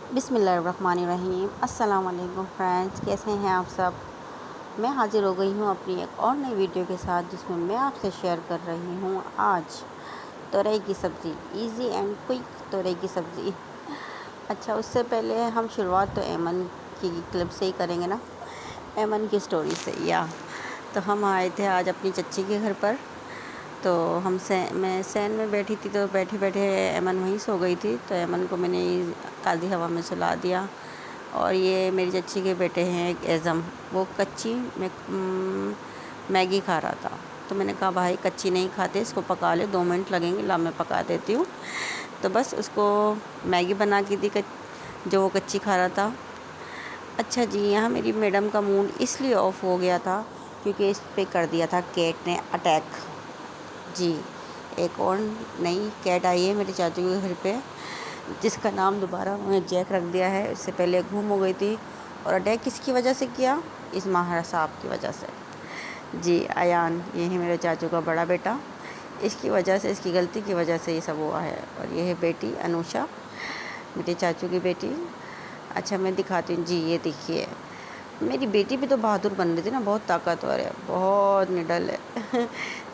बिस्मिल्लाहिर्रहमानिर्रहीम। अस्सलाम वालेकुम फ्रेंड्स, कैसे हैं आप सब। मैं हाज़िर हो गई हूँ अपनी एक और नई वीडियो के साथ, जिसमें मैं आपसे शेयर कर रही हूँ आज तुरई की सब्ज़ी, इजी एंड क्विक तुरई की सब्ज़ी। अच्छा, उससे पहले हम शुरुआत तो ऐमन की क्लिप से ही करेंगे ना, ऐमन की स्टोरी से। या तो हम आए थे आज अपनी चच्ची के घर पर। तो मैं सैन में बैठी थी, तो बैठे बैठे ऐमन वहीं सो गई थी। तो ऐमन को मैंने ताज़ी हवा में सुला दिया। और ये मेरी चच्ची के बेटे हैं एक एज़म, वो कच्ची मैगी खा रहा था। तो मैंने कहा भाई कच्ची नहीं खाते, इसको पका ले, 2 मिनट लगेंगे, ला मैं पका देती हूँ। तो बस उसको मैगी बना के दी जो वो कच्ची खा रहा था। अच्छा जी, यहाँ मेरी मैडम का मूड इसलिए ऑफ हो गया था क्योंकि इस पे कर दिया था कैट ने अटैक। जी, एक और नई कैट आई है मेरे चाचू के घर पे, जिसका नाम दोबारा उन्होंने जैक रख दिया है। इससे पहले गुम हो गई थी। और अटैक किसकी वजह से किया? इस माहिर साहब की वजह से। जी, अयान, ये है मेरे चाचू का बड़ा बेटा। इसकी वजह से, इसकी गलती की वजह से ये सब हुआ है। और ये है बेटी अनुषा, मेरे चाचू की बेटी। अच्छा, मैं दिखाती हूँ जी, ये देखिए मेरी बेटी भी तो बहादुर बन रही थी ना, बहुत ताकतवर है, बहुत निडल है।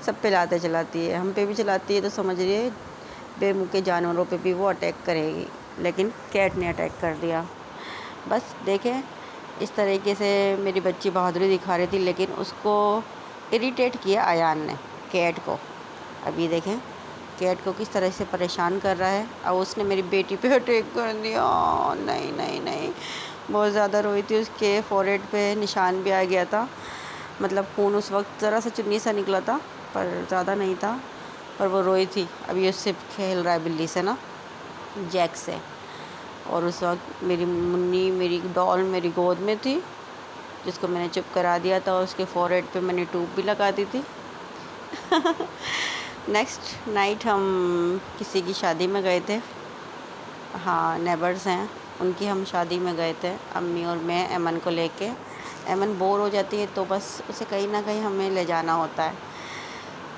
सब पे लाते चलाती है, हम पे भी चलाती है। तो समझिए बेमुँह के जानवरों पे भी वो अटैक करेगी। लेकिन कैट ने अटैक कर दिया। बस देखें, इस तरीके से मेरी बच्ची बहादुरी दिखा रही थी, लेकिन उसको इरिटेट किया अयान ने, कैट को। अब ये देखें कैट को किस तरह से परेशान कर रहा है। अब उसने मेरी बेटी पे अटैक कर दिया। नहीं नहीं नहीं, बहुत ज़्यादा रोई थी। उसके फोरहेड पे निशान भी आ गया था, मतलब खून उस वक्त ज़रा सा चुन्नी सा निकला था, पर ज़्यादा नहीं था। पर वो रोई थी। अब ये उससे खेल रहा है बिल्ली से ना, जैक से। और उस वक्त मेरी मुन्नी, मेरी डॉल मेरी गोद में थी, जिसको मैंने चुप करा दिया था। उसके फोरहेड पे मैंने ट्यूब भी लगा दी थी। नेक्स्ट नाइट हम किसी की शादी में गए थे। हाँ, नेबर्स हैं, उनकी हम शादी में गए थे, अम्मी और मैं ऐमन को लेके। ऐमन बोर हो जाती है, तो बस उसे कहीं ना कहीं हमें ले जाना होता है,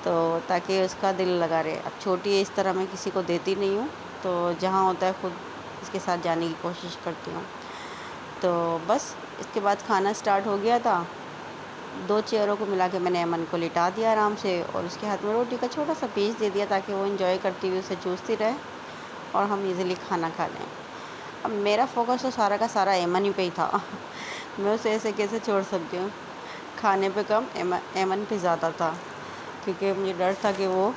तो ताकि उसका दिल लगा रहे। अब छोटी है, इस तरह मैं किसी को देती नहीं हूँ, तो जहाँ होता है खुद इसके साथ जाने की कोशिश करती हूँ। तो बस इसके बाद खाना स्टार्ट हो गया था। 2 चेयरों को मिला के मैंने ऐमन को लिटा दिया आराम से, और उसके हाथ में रोटी का छोटा सा पीस दे दिया, ताकि वो एंजॉय करती हुई उसे चूसती रहे और हम इजीली खाना खा लें। अब मेरा फोकस तो सारा का सारा ऐमन ही पे ही था। मैं उसे ऐसे कैसे छोड़ सकती हूँ। खाने पे कम, ऐमन पे ज़्यादा था, क्योंकि मुझे डर था कि वो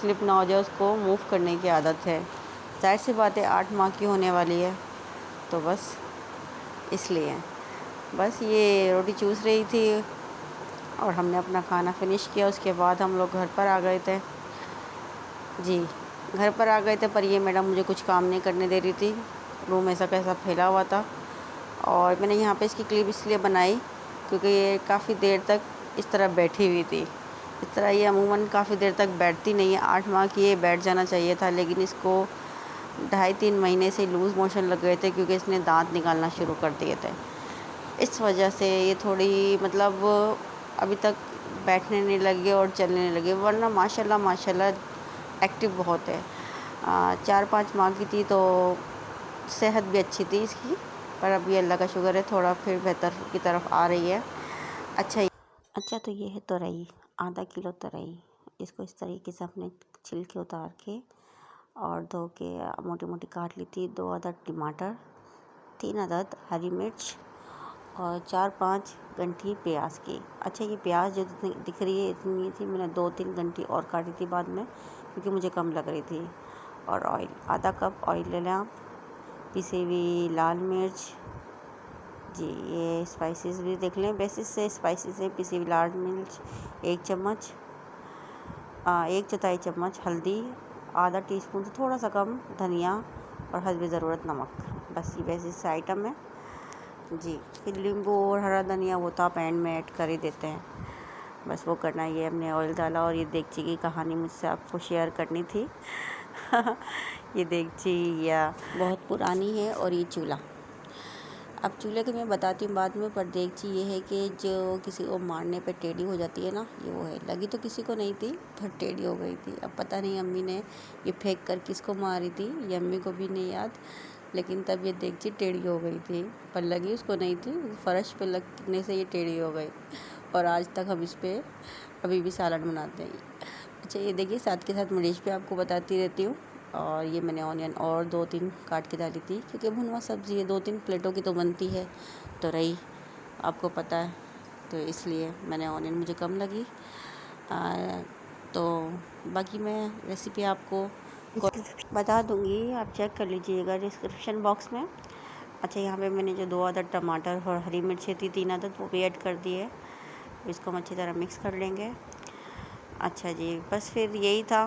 स्लिप ना हो जाए, उसको मूव करने की आदत है। ज़ाहिर सी बात है, 8 माह की होने वाली है, तो बस इसलिए। बस ये रोटी चूस रही थी और हमने अपना खाना फिनिश किया। उसके बाद हम लोग घर पर आ गए थे। जी, घर पर आ गए थे, पर ये मैडम मुझे कुछ काम नहीं करने दे रही थी। रूम ऐसा कैसा फैला हुआ था। और मैंने यहाँ पे इसकी क्लिप इसलिए बनाई क्योंकि ये काफ़ी देर तक इस तरह बैठी हुई थी। इस तरह ये अमूमन काफ़ी देर तक बैठती नहीं है। 8 माह की ये बैठ जाना चाहिए था, लेकिन इसको 2.5-3 महीने से लूज़ मोशन लग गए थे, क्योंकि इसने दांत निकालना शुरू कर दिए थे। इस वजह से ये थोड़ी, मतलब अभी तक बैठने नहीं लगे और चलने नहीं लगे, वरना माशाल्लाह माशाल्लाह एक्टिव बहुत है। 4-5 माह की थी तो सेहत भी अच्छी थी इसकी, पर अभी अल्लाह का शुक्र है थोड़ा फिर बेहतर की तरफ आ रही है। अच्छा, तो ये है तुरई, आधा किलो तुरई। इसको इस तरीके से अपने छिलके उतार के और धो के मोटी मोटी काट ली थी। 2 अदद टमाटर, 3 अदद हरी मिर्च और 4-5 गंठी प्याज की। अच्छा, ये प्याज जो दिख रही है इतनी थी, मैंने 2-3 गंठी और काटी थी बाद में, क्योंकि मुझे कम लग रही थी। और ऑयल, आधा कप ऑयल ले लें आप। पिसी हुई लाल मिर्च, जी, ये स्पाइसेस भी देख लें, बेसिस से स्पाइसेस है। पिसी हुई लाल मिर्च 1 चम्मच, 1/4 चम्मच हल्दी, आधा टीस्पून से थोड़ा सा कम धनिया और हस्बे ज़रूरत नमक। बस ये बेसिस से आइटम है जी। फिर नींबू और हरा धनिया वो तो आप एंड में ऐड कर ही देते हैं। बस वो करना, ये हमने ऑयल डाला। और ये देगची की कहानी मुझसे आपको शेयर करनी थी। ये देगची या बहुत पुरानी है, और ये चूल्हा, अब चूल्हे की मैं बताती हूँ बाद में, पर देगची ये है कि जो किसी को मारने पे टेढ़ी हो जाती है ना, ये वो है। लगी तो किसी को नहीं थी, पर टेढ़ी हो गई थी। अब पता नहीं अम्मी ने ये फेंक कर किसको मारी थी, ये अम्मी को भी नहीं याद। लेकिन तब ये देगची टेढ़ी हो गई थी, पर लगी उसको नहीं थी, फ़र्श पे लगने से ये टेढ़ी हो गई और आज तक हम इस पे अभी भी सालन बनाते हैं। अच्छा ये देखिए, साथ के साथ मिर्च भी आपको बताती रहती हूँ। और ये मैंने ऑनियन और 2-3 काट के डाली थी, क्योंकि भुनवा सब्ज़ी है, 2-3 प्लेटों की तो बनती है, तो रही आपको पता है, तो इसलिए मैंने ऑनियन मुझे कम लगी। तो बाकी मैं रेसिपी आपको बता दूंगी, आप चेक कर लीजिएगा डिस्क्रिप्शन बॉक्स में। अच्छा यहाँ पे मैंने जो 2 अदद टमाटर और हरी मिर्ची थी 3 अदद, वो भी ऐड कर दिए। इसको हम अच्छी तरह मिक्स कर लेंगे। अच्छा जी, बस फिर यही था।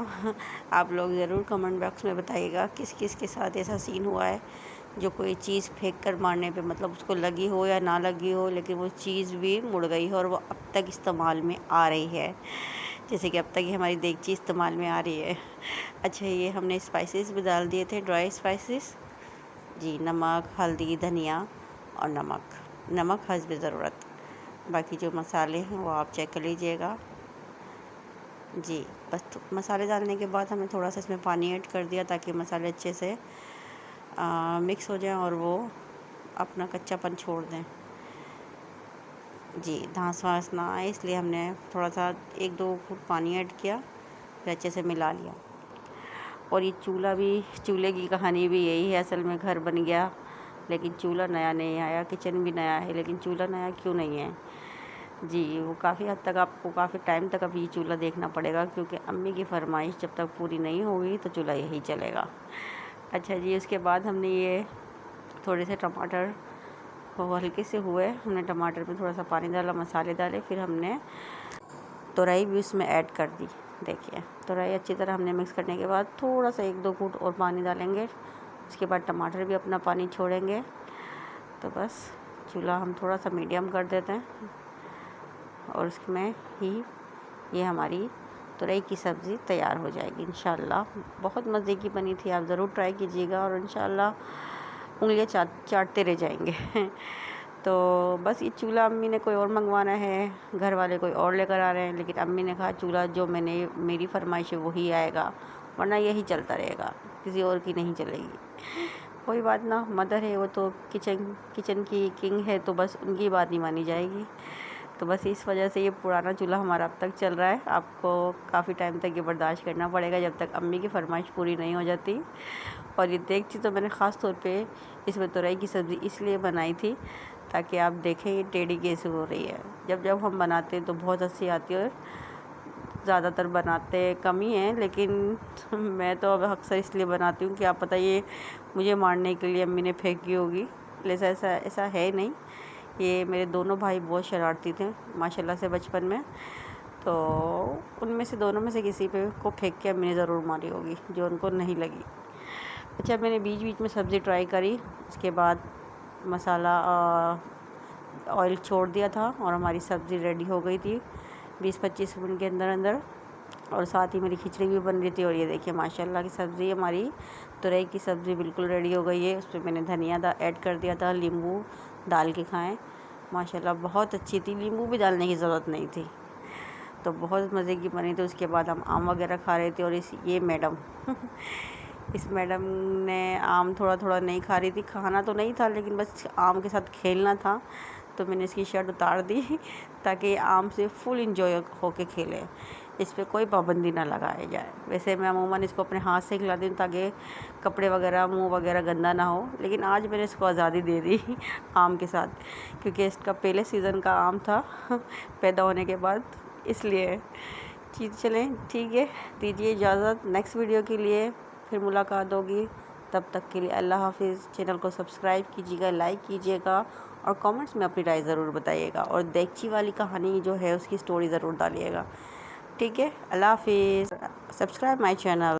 आप लोग ज़रूर कमेंट बॉक्स में बताइएगा किस किस के साथ ऐसा सीन हुआ है जो कोई चीज़ फेंक कर मारने पे मतलब उसको लगी हो या ना लगी हो, लेकिन वो चीज़ भी मुड़ गई हो और वो अब तक इस्तेमाल में आ रही है, जैसे कि अब तक ये हमारी देगची इस्तेमाल में आ रही है। अच्छा ये हमने स्पाइसेस भी डाल दिए थे, ड्राई स्पाइसेस जी, नमक, हल्दी, धनिया और नमक हस्ब ज़रूरत। बाकी जो मसाले हैं वो आप चेक कर लीजिएगा जी। बस तो मसाले डालने के बाद हमने थोड़ा सा इसमें पानी ऐड कर दिया ताकि मसाले अच्छे से मिक्स हो जाएं और वो अपना कच्चापन छोड़ दें जी, धांस वांस ना आए, इसलिए हमने थोड़ा सा 1-2 घूंट पानी ऐड किया, फिर अच्छे से मिला लिया। और ये चूल्हे की कहानी भी यही है, असल में घर बन गया लेकिन चूल्हा नया नहीं आया, किचन भी नया है लेकिन चूल्हा नया क्यों नहीं है जी। वो काफ़ी हद तक आपको काफ़ी टाइम तक अभी चूल्हा देखना पड़ेगा, क्योंकि अम्मी की फरमाइश जब तक पूरी नहीं होगी तो चूल्हा यही चलेगा। अच्छा जी, उसके बाद हमने ये थोड़े से टमाटर वो हल्के से हुए, हमने टमाटर में थोड़ा सा पानी डाला, मसाले डाले, फिर हमने तुरई भी उसमें ऐड कर दी। देखिए तुरई अच्छी तरह हमने मिक्स करने के बाद थोड़ा सा 1-2 घूंट और पानी डालेंगे, उसके बाद टमाटर भी अपना पानी छोड़ेंगे। तो बस चूल्हा हम थोड़ा सा मीडियम कर देते हैं और उसमें ही ये हमारी तुरई की सब्ज़ी तैयार हो जाएगी इंशाल्लाह। बहुत मज़े की बनी थी, आप ज़रूर ट्राई कीजिएगा और इंशाल्लाह उंगलियां चाटते रह जाएंगे। तो बस ये चूल्हा अम्मी ने कोई और मंगवाना है, घर वाले कोई और लेकर आ रहे हैं, लेकिन अम्मी ने कहा चूल्हा जो मेरी फरमाइश है वही आएगा, वरना यही चलता रहेगा, किसी और की नहीं चलेगी। कोई बात ना, मदर है वो तो किचन की किंग है, तो बस उनकी बात ही मानी जाएगी। तो बस इस वजह से ये पुराना चूल्हा हमारा अब तक चल रहा है। आपको काफ़ी टाइम तक ये बर्दाश्त करना पड़ेगा जब तक अम्मी की फरमाइश पूरी नहीं हो जाती। और ये देगची तो मैंने ख़ास तौर पे इसमें तुरई की सब्ज़ी इसलिए बनाई थी ताकि आप देखें ये टेढ़ी कैसे हो रही है। जब हम बनाते हैं तो बहुत हंसी आती है, और ज़्यादातर बनाते कम ही हैं, लेकिन मैं तो अब अक्सर इसलिए बनाती हूँ कि आप बताइए मुझे मारने के लिए अम्मी ने फेंकी होगी, लेकिन ऐसा है नहीं। ये मेरे दोनों भाई बहुत शरारती थे माशाल्लाह से बचपन में, तो उनमें से दोनों में से किसी पे को फेंक के अम्मी ने ज़रूर मारी होगी जो उनको नहीं लगी। अच्छा मैंने बीच बीच में सब्ज़ी ट्राई करी, उसके बाद मसाला ऑयल छोड़ दिया था और हमारी सब्ज़ी रेडी हो गई थी 20-25 मिनट के अंदर। और साथ ही मेरी खिचड़ी भी बन रही थी। और ये देखिए माशाल्लाह की सब्ज़ी, हमारी तुरई की सब्ज़ी बिल्कुल रेडी हो गई है। उसमें मैंने धनिया ऐड कर दिया था, नींबू डाल के खाएं, माशाल्लाह बहुत अच्छी थी, नींबू भी डालने की ज़रूरत नहीं थी, तो बहुत मज़े की बनी थी। उसके बाद हम आम वगैरह खा रहे थे, और ये मैडम इस मैडम ने आम थोड़ा थोड़ा नहीं खा रही थी, खाना तो नहीं था लेकिन बस आम के साथ खेलना था, तो मैंने इसकी शर्ट उतार दी ताकि आम से फुल इंजॉय होके खेले, इस पर कोई पाबंदी ना लगाया जाए। वैसे मैं अमूमन इसको अपने हाथ से खिलाती हूँ ताकि कपड़े वगैरह मुंह वगैरह गंदा ना हो, लेकिन आज मैंने इसको आज़ादी दे दी आम के साथ, क्योंकि इसका पहले सीज़न का आम था पैदा होने के बाद, इसलिए चलें ठीक है, दीजिए इजाज़त। नेक्स्ट वीडियो के लिए फिर मुलाकात होगी, तब तक के लिए अल्लाह हाफिज़। चैनल को सब्सक्राइब कीजिएगा, लाइक कीजिएगा और कमेंट्स में अपनी राय ज़रूर बताइएगा, और देगची वाली कहानी जो है उसकी स्टोरी ज़रूर डालिएगा, ठीक है। अल्लाह हाफिज़, सब्सक्राइब माय चैनल।